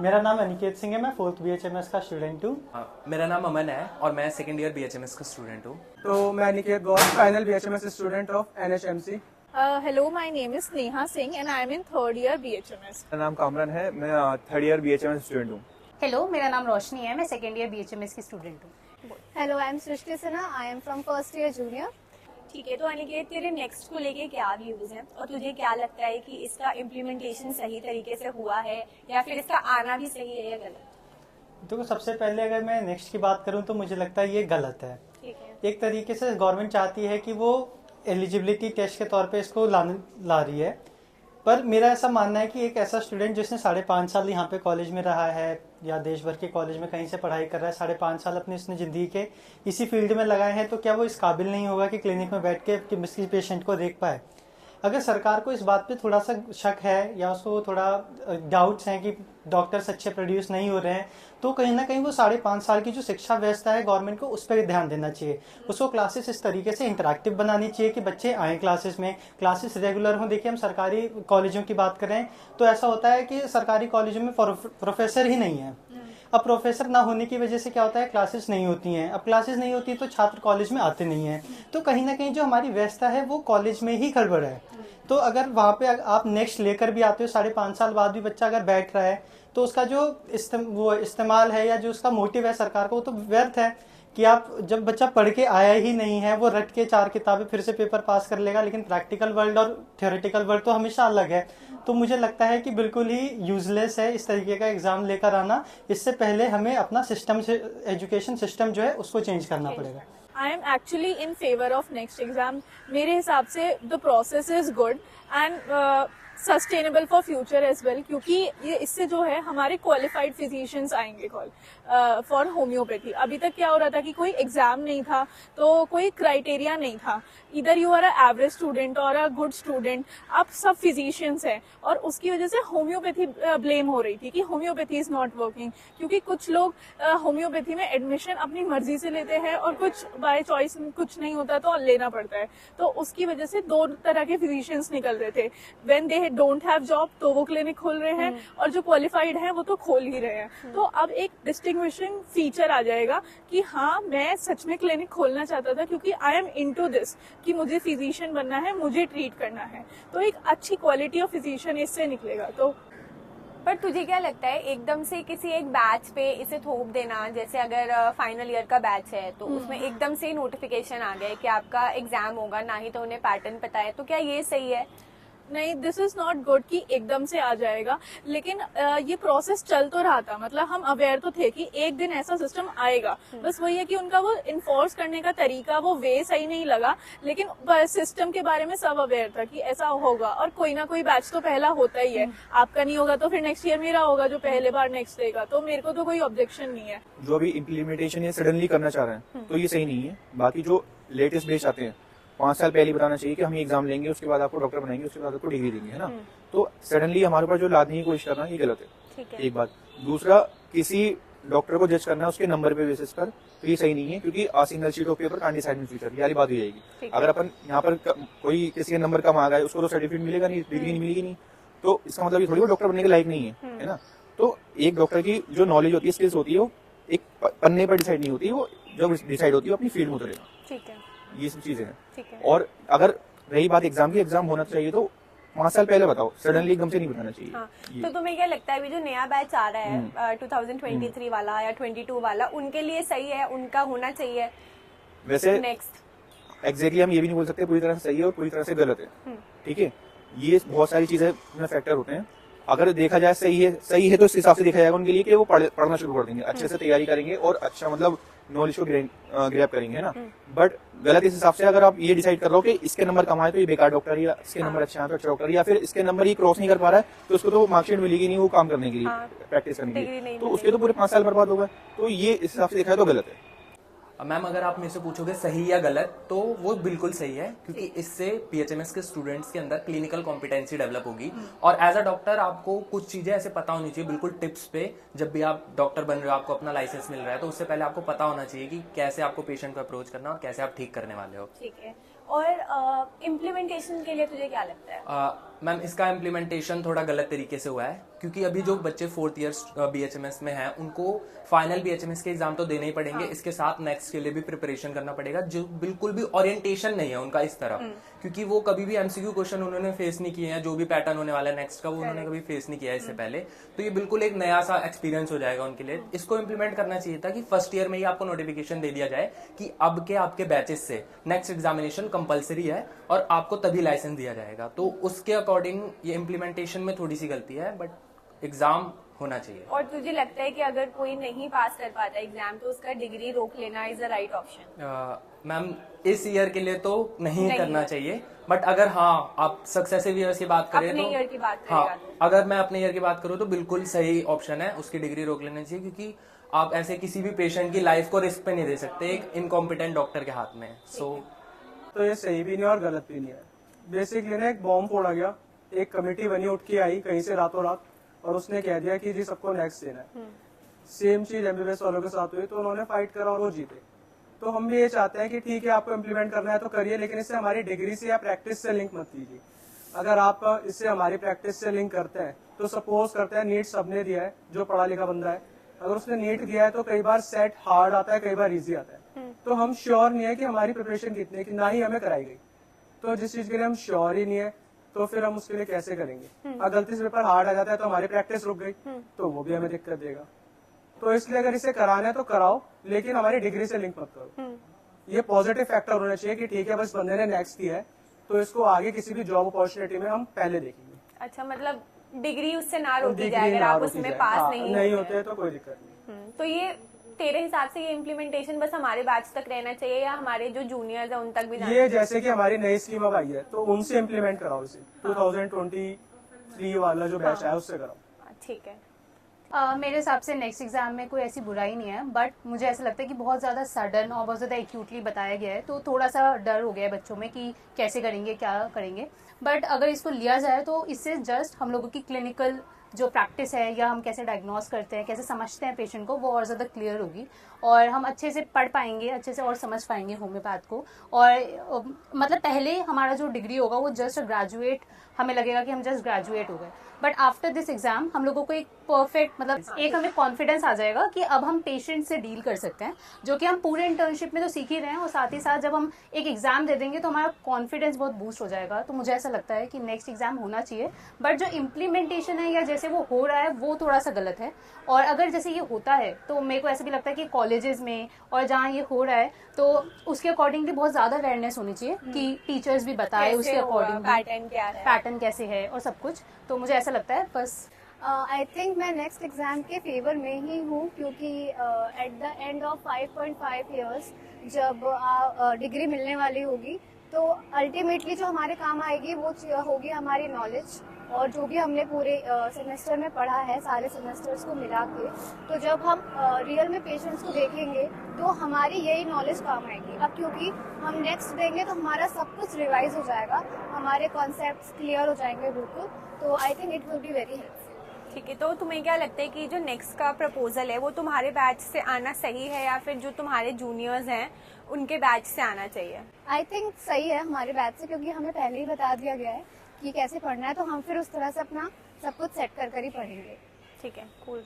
मेरा नाम अनिकेत सिंह है, मैं 4th BHMS का स्टूडेंट हूँ। मेरा नाम अमन है और मैं सेकेंड ईयर BHMS का स्टूडेंट हूँ। तो मैं Aniket Gaur, final BHMS student of NHMC। Hello, my name is Neha Singh and I am in 3rd year BHMS. मेरा नाम कामरान है, मैं 3rd ईयर BHMS स्टूडेंट हूँ। हेलो, मेरा नाम रोशनी है, मैं सेकेंड ईयर BHMS की स्टूडेंट हूँ। Hello, I am Srishti Sinha, I am from first year junior. ठीक है, तो अनिकेत तेरे नेक्स्ट को लेके क्या व्यूज हैं और तुझे क्या लगता है कि इसका इम्प्लीमेंटेशन सही तरीके से हुआ है या फिर इसका आना भी सही है या गलत? तो सबसे पहले अगर मैं नेक्स्ट की बात करूं तो मुझे लगता है ये गलत है। ठीक है। एक तरीके से गवर्नमेंट चाहती है कि वो एलिजिबिलिटी टेस्ट के तौर पे इसको ला रही है, पर मेरा ऐसा मानना है कि एक ऐसा स्टूडेंट जिसने 5.5 साल यहाँ पे कॉलेज में रहा है या देश भर के कॉलेज में कहीं से पढ़ाई कर रहा है, 5.5 साल अपनी उसने ज़िंदगी के इसी फील्ड में लगाए हैं, तो क्या वो इस काबिल नहीं होगा कि क्लिनिक में बैठ के किसी पेशेंट को देख पाए? अगर सरकार को इस बात पे थोड़ा सा शक है या उसको थोड़ा डाउट्स हैं कि डॉक्टर्स अच्छे प्रोड्यूस नहीं हो रहे हैं, तो कहीं ना कहीं वो 5.5 साल की जो शिक्षा व्यवस्था है गवर्नमेंट को उस पर ध्यान देना चाहिए। उसको क्लासेस इस तरीके से इंटरेक्टिव बनानी चाहिए कि बच्चे आए क्लासेस में, क्लासेस रेगुलर हों। देखिए, हम सरकारी कॉलेजों की बात करें तो ऐसा होता है कि सरकारी कॉलेजों में प्रोफेसर ही नहीं है। अब प्रोफेसर ना होने की वजह से क्या होता है, क्लासेस नहीं होती हैं। अब क्लासेस नहीं होती तो छात्र कॉलेज में आते नहीं हैं, तो कहीं ना कहीं जो हमारी व्यवस्था है वो कॉलेज में ही गड़बड़ है। तो अगर वहाँ पे आप नेक्स्ट लेकर भी आते हो, 5.5 साल बाद भी बच्चा अगर बैठ रहा है, तो उसका जो इस्तेमाल है या जो उसका मोटिव है सरकार को, वो तो व्यर्थ है। कि आप जब बच्चा पढ़ के आया ही नहीं है, वो रट के 4 किताबें फिर से पेपर पास कर लेगा, लेकिन प्रैक्टिकल वर्ल्ड और थियोरेटिकल वर्ल्ड तो हमेशा अलग है। तो मुझे लगता है कि बिल्कुल ही यूजलेस है इस तरीके का एग्जाम लेकर आना। इससे पहले हमें अपना सिस्टम से एजुकेशन सिस्टम जो है उसको चेंज करना पड़ेगा। I am actually in favor of next exam. मेरे हिसाब से the process is good and sustainable for future as well, क्योंकि ये इससे जो है हमारे क्वालिफाइड फिजिशियंस आएंगे फॉर होम्योपैथी। अभी तक क्या हो रहा था कि कोई एग्जाम नहीं था, तो कोई क्राइटेरिया नहीं था, इधर you are a average student और अ गुड स्टूडेंट। अब सब फिजिशियंस हैं और उसकी वजह से होम्योपैथी ब्लेम हो रही थी कि होम्योपैथी इज नॉट वर्किंग, क्योंकि कुछ लोग होम्योपैथी में एडमिशन अपनी मर्जी से लेते हैं और कुछ बाय चॉइस कुछ नहीं होता तो लेना पड़ता है। तो उसकी वजह से 2 तरह के फिजिशियंस निकल रहे थे। When they don't have job तो वो क्लिनिक खोल रहे हैं, और जो क्वालिफाइड हैं वो तो खोल ही रहे हैं। तो अब एक डिस्टिंग्विशिंग फीचर आ जाएगा कि हाँ, मैं सच में क्लिनिक खोलना चाहता था क्योंकि आई एम इनटू दिस, कि मुझे फिजिशियन बनना है, मुझे ट्रीट करना है। तो एक अच्छी क्वालिटी ऑफ फिजिशियन इससे निकलेगा। तो पर तुझे क्या लगता है एकदम से किसी एक बैच पे इसे थोप देना, जैसे अगर फाइनल ईयर का बैच है तो उसमें एकदम से नोटिफिकेशन आ गया कि आपका एग्जाम होगा, ना ही तो उन्हें पैटर्न पता है, तो क्या ये सही है? नहीं, दिस इज नॉट गुड कि एकदम से आ जाएगा। लेकिन ये प्रोसेस चल तो रहा था, मतलब हम अवेयर तो थे कि एक दिन ऐसा सिस्टम आएगा। बस वही है कि उनका वो इन्फोर्स करने का तरीका, वो वे सही नहीं लगा, लेकिन सिस्टम के बारे में सब अवेयर था कि ऐसा होगा। और कोई ना कोई बैच तो पहला होता ही है, आपका नहीं होगा तो फिर नेक्स्ट ईयर मेरा होगा जो पहले बार नेक्स्ट देगा। तो मेरे को तो कोई ऑब्जेक्शन नहीं है। जो अभी इम्प्लीमेंटेशन ये सडनली करना चाह रहे हैं तो ये सही नहीं है। बाकी जो लेटेस्ट बेच आते हैं 5 साल पहले बताना चाहिए कि हम ये एग्जाम लेंगे, उसके बाद आपको डॉक्टर बनाएंगे, उसके बाद आपको डिग्री देंगे, है ना। तो सडनली हमारे ऊपर जो लादने की कोशिश करना ये गलत है। एक बात। दूसरा, किसी डॉक्टर को जज करना उसके नंबर पे बेसिस पर, तो ये सही नहीं है, क्योंकि a single sheet of paper can't decide in future, ये वाली बात हो जाएगी। अगर अपन यहाँ पर कोई किसी का नंबर कम आ गया, उसको तो सर्टिफिकेट मिलेगा नहीं, डिग्री नहीं मिलेगी नहीं, तो इसका मतलब ये थोड़ी वो डॉक्टर बनने के लायक नहीं है ना। तो एक डॉक्टर की जो नॉलेज होती है, स्किल्स होती है, वो एक पन्ने पर डिसाइड नहीं होती, वो जब डिसाइड होती है अपनी फील्ड में उतरेगा। ठीक है, ये सब चीजें ठीक है। हैं। और अगर रही बात एग्जाम की, एग्जाम होना चाहिए तो 5 साल पहले बताओ, सडनली एकदम से नहीं बताना चाहिए। हाँ। तो तुम्हें क्या लगता है अभी जो नया बैच आ रहा है 2023 वाला या 22 वाला, उनके लिए सही है, उनका होना चाहिए? वैसे नेक्स्ट एग्जैक्टली हम ये भी नहीं बोल सकते पूरी तरह से सही है और पूरी तरह से गलत है, ठीक है। ये बहुत सारी चीजें में फैक्टर होते हैं। अगर देखा जाए सही है तो इस हिसाब से देखा जाएगा उनके लिए कि वो पढ़ना शुरू कर देंगे, अच्छे से तैयारी करेंगे और अच्छा मतलब नॉलेज को ग्रैब करेंगे, है ना। बट गलत इस हिसाब से अगर आप ये डिसाइड कर रहे हो कि इसके नंबर कम आए तो ये बेकार डॉक्टर, या इसके नंबर अच्छे आए तो अच्छा डॉक्टर, या फिर इसके नंबर ये क्रॉस नहीं कर पा रहा है तो उसको तो मार्कशीट मिलेगी नहीं वो काम करने के लिए, प्रैक्टिस करने के लिए, तो उसके तो पूरे 5 साल बर्बाद हो गए। तो ये इस हिसाब से देखा है तो गलत है। मैम, अगर आप मेरे से पूछोगे सही या गलत, तो वो बिल्कुल सही है, क्योंकि इससे BHMS के स्टूडेंट्स के अंदर क्लिनिकल कॉम्पिटेंसी डेवलप होगी। और एज अ डॉक्टर आपको कुछ चीजें ऐसे पता होनी चाहिए, बिल्कुल टिप्स पे। जब भी आप डॉक्टर बन रहे हो, आपको अपना लाइसेंस मिल रहा है, तो उससे पहले आपको पता होना चाहिए कि कैसे आपको पेशेंट को अप्रोच करना और कैसे आप ठीक करने वाले हो। ठीक है। और इम्प्लीमेंटेशन के लिए तुझे क्या लगता है? मैम इसका इम्प्लीमेंटेशन थोड़ा गलत तरीके से हुआ है, क्योंकि अभी जो बच्चे 4th ईयर BHMS में हैं उनको फाइनल BHMS के एग्जाम तो देने ही पड़ेंगे, इसके साथ नेक्स्ट के लिए भी प्रिपरेशन करना पड़ेगा, जो बिल्कुल भी ओरिएंटेशन नहीं है उनका इस तरफ, क्योंकि वो कभी भी MCQ क्वेश्चन उन्होंने फेस नहीं किए हैं, जो भी पैटर्न होने वाला है नेक्स्ट का वो उन्होंने कभी फेस नहीं किया है इससे पहले। तो ये बिल्कुल एक नया सा एक्सपीरियंस हो जाएगा उनके लिए। इसको इम्प्लीमेंट करना चाहिए था कि फर्स्ट ईयर में ही आपको नोटिफिकेशन दे दिया जाए कि अब के आपके बैचेस से नेक्स्ट एग्जामिनेशन कंपलसरी है और आपको तभी लाइसेंस दिया जाएगा। तो उसके अकॉर्डिंग ये इम्प्लीमेंटेशन में थोड़ी सी गलती है, बट एग्जाम होना चाहिए। और तुझे लगता है कि अगर कोई नहीं पास कर पाता एग्जाम तो उसका डिग्री रोक लेना is the right option? Ma'am इस ईयर के लिए तो नहीं करना चाहिए, बट अगर हाँ आप सक्सेसिव ईयर्स की बात करें अपने तो ईयर की बात हाँ, करेगा अगर मैं अपने ईयर की बात करूँ तो बिल्कुल सही ऑप्शन है, उसकी डिग्री रोक लेनी चाहिए, क्योंकि आप ऐसे किसी भी पेशेंट की लाइफ को रिस्क पे नहीं दे सकते एक इनकॉम्पिटेंट डॉक्टर के हाथ में। तो ये सही भी नहीं और गलत भी नहीं है। बेसिकली ना एक बॉम्ब फोड़ा गया, एक कमेटी बनी उठ के आई कहीं से रातों रात और उसने कह दिया कि जी सबको नेक्स्ट देना है। सेम चीज MBBS वालों के साथ हुई, तो उन्होंने फाइट करा और वो जीते। तो हम भी ये चाहते हैं कि ठीक है आपको इम्प्लीमेंट करना है तो करिए, लेकिन इससे हमारी डिग्री से या प्रैक्टिस से लिंक मत कीजिए। अगर आप इससे हमारी प्रैक्टिस से लिंक करते हैं तो सपोज करते हैं नीट सबने दिया है, जो पढ़ा लिखा बंदा है, अगर उसने नीट दिया है तो कई बार सेट हार्ड आता है, कई बार इजी आता है। तो हम श्योर नहीं है कि हमारी प्रिपरेशन कितनी है, कि ना ही हमें कराई गई। तो जिस चीज के लिए हम श्योर ही नहीं है तो फिर हम उसके लिए कैसे करेंगे? अगर गलती से पेपर हार्ड आ जाता है तो हमारी प्रैक्टिस रुक गई तो वो भी हमें दिक्कत देगा। तो इसलिए अगर इसे कराना है तो कराओ, लेकिन हमारी डिग्री से लिंक मत करो। ये पॉजिटिव फैक्टर होना चाहिए कि ठीक है बस बंदे ने नेक्स्ट किया है तो इसको आगे किसी भी जॉब अपॉर्चुनिटी में हम पहले देखेंगे। अच्छा, मतलब डिग्री उससे ना रोकी डिग्री जाए अगर ना आप रोकी उसमें जाए। पास हाँ, नहीं होते हैं तो कोई दिक्कत नहीं। तो ये तेरे हिसाब से ये इम्प्लीमेंटेशन बस हमारे बैच तक रहना चाहिए या हमारे जो जूनियर्स है उन तक भी जाना ये जैसे कि हमारी नई स्कीम अब आई है तो उनसे इम्प्लीमेंट कराओ इसे। 2023 वाला जो बैच है उससे कराओ। ठीक है। मेरे हिसाब से नेक्स्ट एग्जाम में कोई ऐसी बुराई नहीं है, बट मुझे ऐसा लगता है कि बहुत ज़्यादा सडन और बहुत ज़्यादा एक्यूटली बताया गया है, तो थोड़ा सा डर हो गया है बच्चों में कि कैसे करेंगे, क्या करेंगे। बट अगर इसको लिया जाए तो इससे जस्ट हम लोगों की क्लिनिकल जो प्रैक्टिस है या हम कैसे डायग्नोस करते हैं, कैसे समझते हैं पेशेंट को, वो और ज़्यादा क्लियर होगी और हम अच्छे से पढ़ पाएंगे, अच्छे से और समझ पाएंगे होम्योपैथ को। और मतलब पहले हमारा जो डिग्री होगा वो जस्ट ग्रेजुएट, हमें लगेगा कि हम जस्ट ग्रेजुएट हो गए, बट आफ्टर दिस एग्जाम हम लोगों को एक परफेक्ट मतलब एक हमें कॉन्फिडेंस आ जाएगा कि अब हम पेशेंट से डील कर सकते हैं, जो कि हम पूरे इंटर्नशिप में तो सीख ही रहे हैं और साथ ही साथ जब हम एक एग्जाम दे देंगे तो हमारा कॉन्फिडेंस बहुत बूस्ट हो जाएगा। तो मुझे ऐसा लगता है कि नेक्स्ट एग्जाम होना चाहिए, बट जो इम्प्लीमेंटेशन है या जैसे वो हो रहा है वो थोड़ा सा गलत है। और अगर जैसे ये होता है तो मेरे को ऐसा भी लगता है कि कॉलेजेस में और जहाँ ये हो रहा है तो उसके अकॉर्डिंगली बहुत ज्यादा अवेयरनेस होनी चाहिए कि टीचर्स भी बताए उसके अकॉर्डिंग पैटर्न क्या है, पैटर्न कैसे है और सब कुछ। तो मुझे ऐसा लगता है बस आई थिंक मैं नेक्स्ट एग्जाम के फेवर में ही हूँ, क्योंकि at the end of 5.5 years जब डिग्री मिलने वाली होगी तो अल्टीमेटली जो हमारे काम आएगी वो होगी हमारी नॉलेज, और जो भी हमने पूरे सेमेस्टर में पढ़ा है सारे सेमेस्टर्स को मिला के, तो जब हम रियल में पेशेंट्स को देखेंगे तो हमारी यही नॉलेज काम आएगी। अब क्योंकि हम नेक्स्ट देंगे तो हमारा सब कुछ रिवाइज हो जाएगा, हमारे कॉन्सेप्ट्स क्लियर हो जाएंगे बिल्कुल। तो I think it will be very helpful. ठीक है। तो तुम्हें क्या लगता है कि जो नेक्स्ट का प्रपोजल है वो तुम्हारे बैच से आना सही है या फिर जो तुम्हारे जूनियर्स हैं उनके बैच से आना चाहिए? आई थिंक सही है हमारे बैच से, क्योंकि हमें पहले ही बता दिया गया है कि कैसे पढ़ना है, तो हम फिर उस तरह से अपना सब कुछ सेट कर ही पढ़ेंगे। ठीक है, कूल।